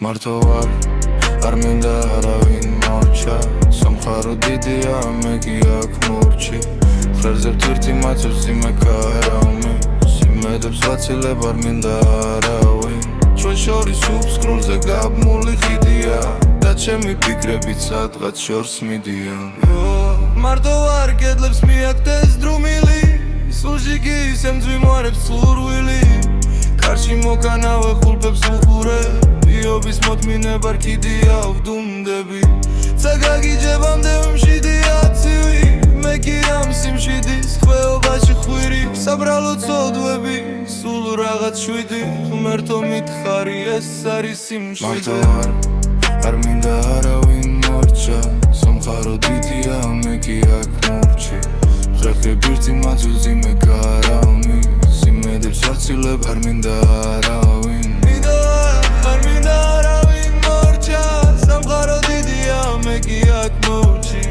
მარტო არ მინდა არავინ მორჩა სამხარო დიდია მე კი აქ მორჩი ხრებზე ვთვირთი მაწევს ძიმე კარაუმი სიმედებს ვაცილებ არ მინდა არავინ ჩვენ შორის უბსკრულზე გაბმული ხიდია და ჩემი ფიქრებით სადღაც შორს მიდიან მარტო არ კედლებს მიაკდეს დრუმილი სულში კი ისე მძვიმარებს სურვილი კარში მოკანავე ხულფებს უყურე იობის მოთმინება რკიდია ვდუმდები ცა გაგიჯებამდე ვიმშვიდია ცივი მე კი ამ სიმშვიდის ხვეობაში ხვირი საბრალო ცოდვები სულ რაღაც შვიდი ღმერთო მითხარი ეს არის სიმშვიდე მარტო არ მინდა არავინ მორჩა სამხარო დიდია მე კი აქ მორჩი ჟღერზე ბირთი მაწვი მე კარაუმი სიმედებს ვაცილებ არ მინდა არავინ არ მინდა არავინ მორჩა სამხარო დიდია მე კი აქ მორჩი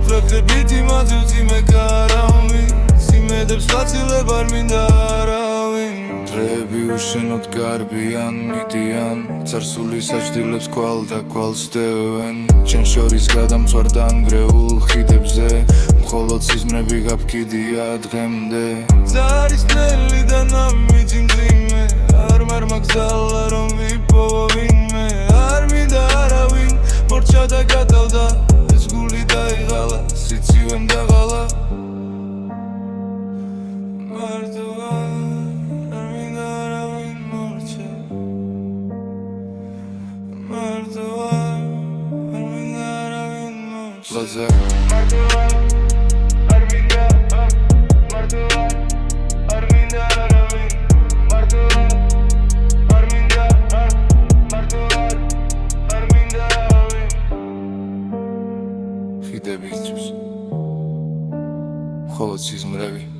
ჟღერზე ბირთი მაწვი მე კარაუმი სიმედებს ვაცილებ არ მინდა არავინ დროები უშენოდ გარბიან მიდიან წარსული საჭდილებს კვალ და კვალს დევენ ჩვენ შორის გადამწვარ დანგრეულ ხიდებზე მხოლოდ სიზმრები გაფქიდია დღემდე ზარის ნელი და ნამიჯი მძიმე არ მაგზალა რომ ვიპოვო ვინმე არ მინდა არავინ მორჩა და გადავდა ეს გული დაიღალა სიცივემ დაღალა მარტო არ მინდა არავინ მორჩა მარტო არ მინდა არავინ მორჩა ხიდებისთვის მხოლოდ სიზმრები